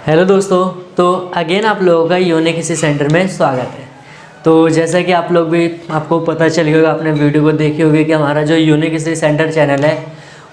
Hello दोस्तों, तो again आप लोगों का यूनिक इसी सेंटर में स्वागत है। तो जैसा कि आप लोग भी आपको पता चल गया होगा, आपने वीडियो को देखी होगी कि हमारा जो यूनिक इसी सेंटर चैनल है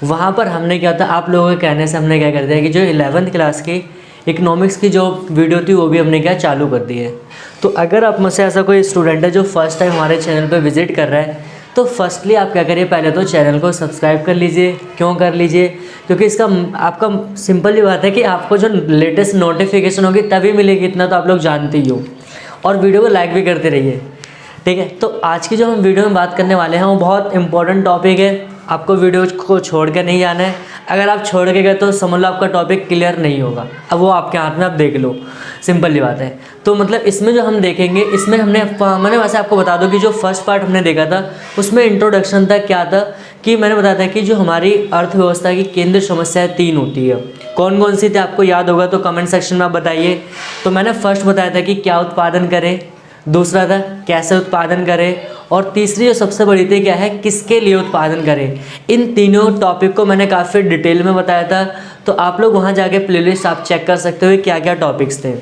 वहाँ पर हमने क्या था, आप लोगों के कहने से हमने क्या कर दिया कि जो 11th क्लास की इकोनॉमिक्स की जो वीडियो थी वो भी हमने क्या चालू कर दी है। तो अगर आप मुझसे ऐसा कोई स्टूडेंट है जो फर्स्ट टाइम हमारे चैनल पर विजिट कर रहा है, तो फर्स्टली आप क्या करिए, पहले तो चैनल को सब्सक्राइब कर लीजिए। क्यों कर लीजिए? क्योंकि इसका आपका सिंपल ही बात है कि आपको जो लेटेस्ट नोटिफिकेशन होगी तभी मिलेगी, इतना तो आप लोग जानते ही हो। और वीडियो को लाइक भी करते रहिए, ठीक है। तो आज की जो हम वीडियो में बात करने वाले हैं वो बहुत इंपॉर्टेंट टॉपिक है। आपको वीडियो को छोड़ कर नहीं जाना है। अगर आप छोड़ के गए तो समझ लो आपका टॉपिक क्लियर नहीं होगा। अब वो आपके हाथ में, आप देख लो, सिंपल ही बात है। तो मतलब इसमें जो हम देखेंगे, इसमें मैंने वैसे आपको बता दूं कि जो फर्स्ट पार्ट हमने देखा था उसमें इंट्रोडक्शन था। क्या था कि मैंने बताया था कि जो हमारी अर्थव्यवस्था की केंद्र समस्याएं 3 होती है। कौन कौन सी थी आपको याद होगा तो कमेंट सेक्शन में आप बताइए। तो मैंने फर्स्ट बताया था कि क्या उत्पादन करें, दूसरा था कैसे उत्पादन करें, और तीसरी जो सबसे बड़ी थी क्या है, किसके लिए उत्पादन करें। इन तीनों टॉपिक को मैंने काफ़ी डिटेल में बताया था। तो आप लोग वहाँ जाके प्लेलिस्ट आप चेक कर सकते हो क्या क्या टॉपिक्स थे।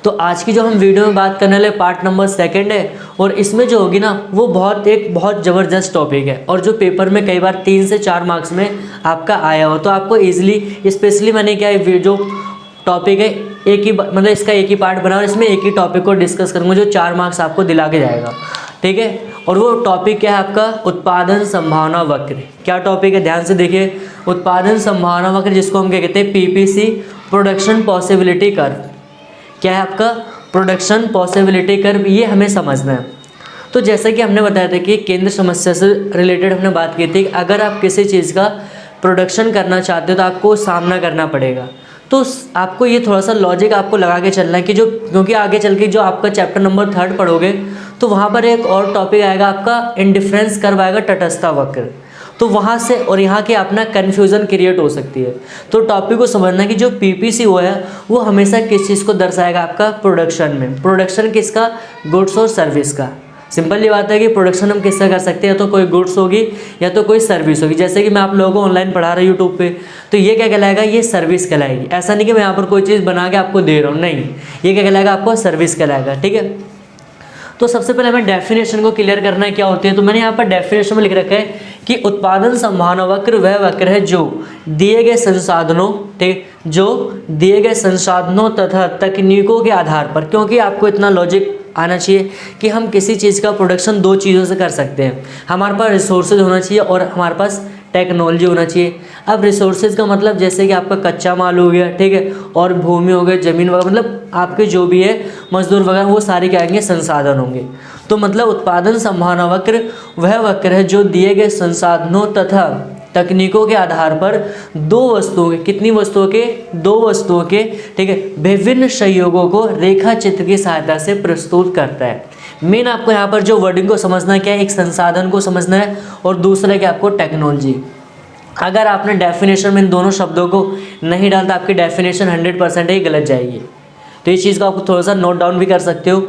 तो आज की जो हम वीडियो में बात करने वाले पार्ट नंबर 2 है, और इसमें जो होगी ना वो बहुत ज़बरदस्त टॉपिक है, और जो पेपर में कई बार 3 से 4 मार्क्स में आपका आया हो। तो आपको ईजिली, स्पेशली मैंने क्या है, जो टॉपिक है एक ही, मतलब इसका एक ही पार्ट बना और इसमें एक ही टॉपिक को डिस्कस करूँगा जो 4 मार्क्स आपको दिला के जाएगा, ठीक है। और वो टॉपिक क्या है आपका, उत्पादन संभावना वक्र। क्या टॉपिक है, ध्यान से देखिए। उत्पादन संभावना वक्र, जिसको हम क्या कहते हैं, पीपीसी, प्रोडक्शन पॉसिबिलिटी कर्व। क्या है आपका, प्रोडक्शन पॉसिबिलिटी कर्व, ये हमें समझना है। तो जैसा कि हमने बताया था कि केंद्र समस्या से रिलेटेड हमने बात की थी, अगर आप किसी चीज़ का प्रोडक्शन करना चाहते हो तो आपको सामना करना पड़ेगा। तो आपको ये थोड़ा सा लॉजिक आपको लगा के चलना है कि क्योंकि आगे चल के जो आपका चैप्टर नंबर 3 पढ़ोगे तो वहाँ पर एक और टॉपिक आएगा आपका इंडिफरेंस कर्व आएगा, तटस्थता वक्र। तो वहाँ से और यहाँ के अपना कन्फ्यूज़न क्रिएट हो सकती है। तो टॉपिक को समझना कि जो पीपीसी हुआ है वो हमेशा किस चीज़ को दर्शाएगा, आपका प्रोडक्शन में। प्रोडक्शन किसका, गुड्स और सर्विस का। सिंपल ये बात है कि प्रोडक्शन हम किससे कर सकते हैं, या तो कोई गुड्स होगी या तो कोई सर्विस होगी। जैसे कि मैं आप लोगों को ऑनलाइन पढ़ा रहा हूँ यूट्यूब पे, तो ये क्या कहलाएगा, ये सर्विस कहलाएगी। ऐसा नहीं कि मैं यहाँ पर कोई चीज़ बना के आपको दे रहा हूँ, नहीं, ये क्या कहलाएगा, आपको सर्विस कहलाएगा, ठीक है। तो सबसे पहले हमें डेफिनेशन को क्लियर करना है क्या होती है। तो मैंने यहाँ पर डेफिनेशन में लिख रखा है कि उत्पादन संभावना वक्र वह वक्र है जो दिए गए संसाधनों, ठीक, जो दिए गए संसाधनों तथा तकनीकों के आधार पर, क्योंकि आपको इतना लॉजिक आना चाहिए कि हम किसी चीज़ का प्रोडक्शन 2 चीज़ों से कर सकते हैं। हमारे पास रिसोर्सेज होना चाहिए और हमारे पास टेक्नोलॉजी होना चाहिए। अब रिसोर्सेज का मतलब जैसे कि आपका कच्चा माल हो गया, ठीक है, और भूमि हो गया, ज़मीन वगैरह, मतलब आपके जो भी है मजदूर वगैरह, वो सारे क्या आएंगे, संसाधन होंगे। तो मतलब उत्पादन संभावना वक्र वह वक्र है जो दिए गए संसाधनों तथा तकनीकों के आधार पर 2 वस्तुओं के, कितनी वस्तुओं के, 2 वस्तुओं के, ठीक है, विभिन्न संयोगों को रेखा चित्र की सहायता से प्रस्तुत करता है। मेन आपको यहाँ पर जो वर्डिंग को समझना है क्या है, एक संसाधन को समझना है और दूसरा क्या आपको टेक्नोलॉजी। अगर आपने डेफिनेशन में इन दोनों शब्दों को नहीं डालता, आपकी डेफिनेशन 100% ही गलत जाएगी। तो इस चीज़ को आपको थोड़ा सा नोट डाउन भी कर सकते हो,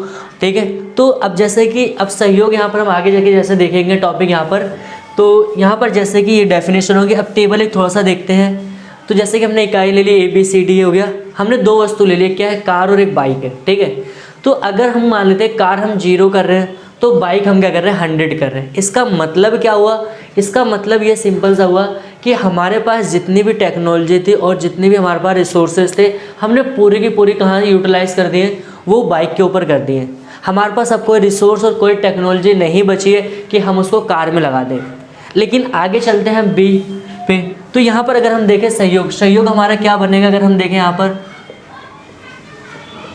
ठीक है। तो अब जैसे कि अब सहयोग, यहाँ पर हम आगे जाके जैसे देखेंगे टॉपिक यहाँ पर, तो यहाँ पर जैसे कि ये डेफिनेशन होगी। अब टेबल एक थोड़ा सा देखते हैं। तो जैसे कि हमने इकाई ले ली, ABCD हो गया, हमने 2 वस्तु ले ली, क्या है, कार और एक बाइक है, ठीक है। तो अगर हम मान लेते हैं कार हम 0 कर रहे हैं तो बाइक हम क्या कर रहे हैं, 100 कर रहे हैं। इसका मतलब क्या हुआ, इसका मतलब ये सिंपल सा हुआ कि हमारे पास जितनी भी टेक्नोलॉजी थी और जितनी भी हमारे पास रिसोर्सेज थे, हमने पूरी की पूरी कहाँ यूटिलाइज़ कर दिए, वो बाइक के ऊपर कर दिए। हमारे पास अब कोई रिसोर्स और कोई टेक्नोलॉजी नहीं बची है कि हम उसको कार में लगा दें। लेकिन आगे चलते हैं B पे। तो यहाँ पर अगर हम देखें सहयोग हमारा क्या बनेगा, अगर हम देखें यहाँ पर,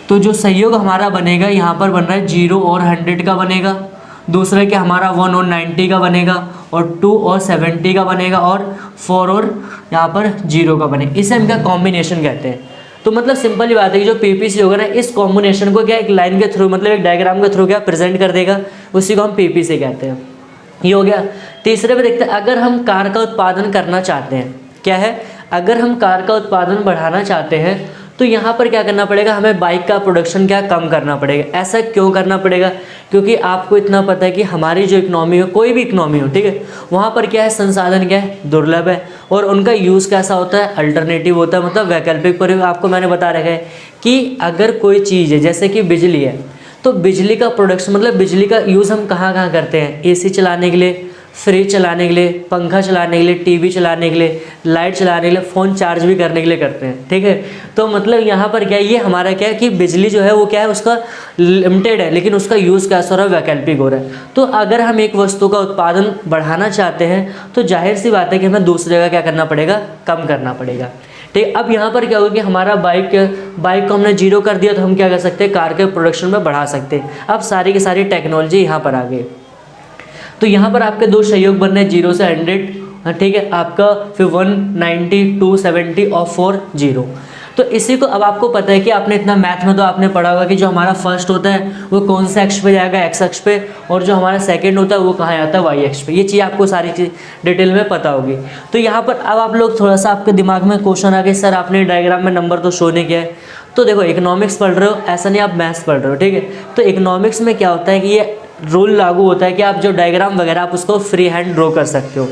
तो जो सहयोग हमारा बनेगा यहाँ पर बन रहा है 0 और 100 का बनेगा। दूसरा क्या हमारा 1 और 90 का बनेगा, और 2 और 70 का बनेगा, और 4 और यहाँ पर 0 का बनेगा। इसे हम क्या कॉम्बिनेशन कहते हैं। तो मतलब सिंपल ही बात है कि जो पीपीसी होगा ना, इस कॉम्बिनेशन को क्या एक लाइन के थ्रू, मतलब एक डायग्राम के थ्रू क्या प्रेजेंट कर देगा, उसी को हम पीपीसी कहते हैं। ये हो गया। तीसरे पे देखते हैं, अगर हम कार का उत्पादन करना चाहते हैं, क्या है, अगर हम कार का उत्पादन बढ़ाना चाहते हैं तो यहाँ पर क्या करना पड़ेगा, हमें बाइक का प्रोडक्शन क्या कम करना पड़ेगा। ऐसा क्यों करना पड़ेगा, क्योंकि आपको इतना पता है कि हमारी जो इकनॉमी हो, कोई भी इकनॉमी हो, ठीक है, वहाँ पर क्या है, संसाधन क्या है, दुर्लभ है, और उनका यूज़ कैसा होता है, अल्टरनेटिव होता है, मतलब वैकल्पिक प्रयोग। आपको मैंने बता रखा है कि अगर कोई चीज़ है जैसे कि बिजली है, तो बिजली का प्रोडक्शन मतलब बिजली का यूज़ हम कहाँ कहाँ करते हैं, एसी चलाने के लिए, फ्रिज चलाने के लिए, पंखा चलाने के लिए, टीवी चलाने के लिए, लाइट चलाने के लिए, फ़ोन चार्ज भी करने के लिए करते हैं, ठीक है। तो मतलब यहाँ पर क्या है, ये हमारा क्या है कि बिजली जो है वो क्या है, उसका लिमिटेड है, लेकिन उसका यूज़ क्या हो रहा है, वैकल्पिक हो रहा है। तो अगर हम एक वस्तु का उत्पादन बढ़ाना चाहते हैं तो जाहिर सी बात है कि हमें दूसरी जगह क्या करना पड़ेगा, कम करना पड़ेगा, ठीक। अब यहाँ पर क्या होगा कि हमारा बाइक को हमने जीरो कर दिया, तो हम क्या कर सकते हैं, कार के प्रोडक्शन में बढ़ा सकते हैं। अब सारी की सारी टेक्नोलॉजी यहाँ पर आ गई। तो यहाँ पर आपके दो सहयोग बन रहे हैं, 0 से 100, ठीक है, आपका फिर 190, 270 और 40। तो इसी को अब आपको पता है कि आपने इतना मैथ में तो आपने पढ़ा होगा कि जो हमारा फर्स्ट होता है वो कौन से अक्ष पे जाएगा, एक्स अक्ष पे, और जो हमारा सेकंड होता है वो कहाँ आता है, वाई अक्ष पे। ये चीज़ आपको सारी चीज़ डिटेल में पता होगी। तो यहाँ पर अब आप लोग थोड़ा सा आपके दिमाग में क्वेश्चन आ गया, सर आपने डायग्राम में नंबर तो शो नहीं किया है। तो देखो इकोनॉमिक्स पढ़ रहे हो, ऐसा नहीं आप मैथ्स पढ़ रहे हो, ठीक है। तो इकोनॉमिक्स में क्या होता है कि ये रूल लागू होता है कि आप जो डायग्राम वगैरह आप उसको फ्री हैंड ड्रॉ कर सकते हो।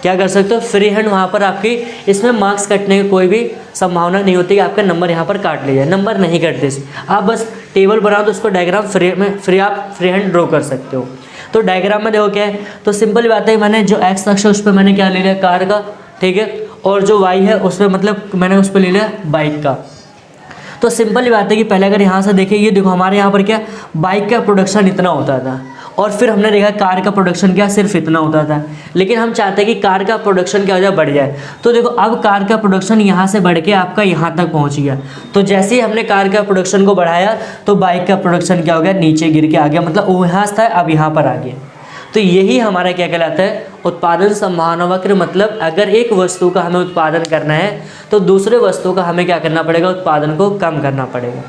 क्या कर सकते हो, फ्री हैंड। वहाँ पर आपकी इसमें मार्क्स कटने की कोई भी संभावना नहीं होती कि आपका नंबर यहाँ पर काट लिया जाए, नंबर नहीं कटते। आप बस टेबल बनाओ तो उसको डायग्राम आप फ्री हैंड ड्रॉ कर सकते हो। तो डायग्राम में देखो क्या है, तो सिंपल बात है, मैंने जो एक्स अक्ष है उस पर मैंने क्या ले लिया, कार का, ठीक है, और जो वाई है उस पर मतलब मैंने उस पर ले लिया बाइक का। तो सिंपल बात है कि पहले अगर यहाँ से देखें, ये देखो हमारे यहाँ पर क्या बाइक का प्रोडक्शन इतना होता था, और फिर हमने देखा कार का प्रोडक्शन क्या सिर्फ इतना होता था। लेकिन हम चाहते हैं कि कार का प्रोडक्शन क्या हो जाए, बढ़ जाए। तो देखो अब कार का प्रोडक्शन यहाँ से बढ़ के आपका यहाँ तक पहुँच गया। तो जैसे ही हमने कार का प्रोडक्शन को बढ़ाया तो बाइक का प्रोडक्शन क्या हो गया, नीचे गिर के आ गया, मतलब वो यहाँ था अब यहाँ पर आ गया। तो यही हमारा क्या कहलाता है, उत्पादन संभावना वक्र। मतलब अगर एक वस्तु का हमें उत्पादन करना है तो दूसरे वस्तु का हमें क्या करना पड़ेगा, उत्पादन को कम करना पड़ेगा।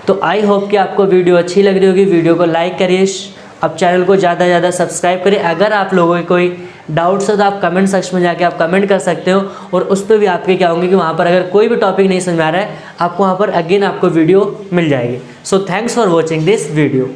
तो आई होप कि आपको वीडियो अच्छी लग रही होगी। वीडियो को लाइक करिए, अब चैनल को ज़्यादा से ज़्यादा सब्सक्राइब करिए। अगर आप लोगों के कोई डाउट्स है तो आप कमेंट सेक्शन में जाके आप कमेंट कर सकते हो, और उस पर भी आपके क्या होंगे कि वहाँ पर अगर कोई भी टॉपिक नहीं समझ में आ रहा है आपको वहाँ पर अगेन आपको वीडियो मिल जाएगी। So thanks for watching this video.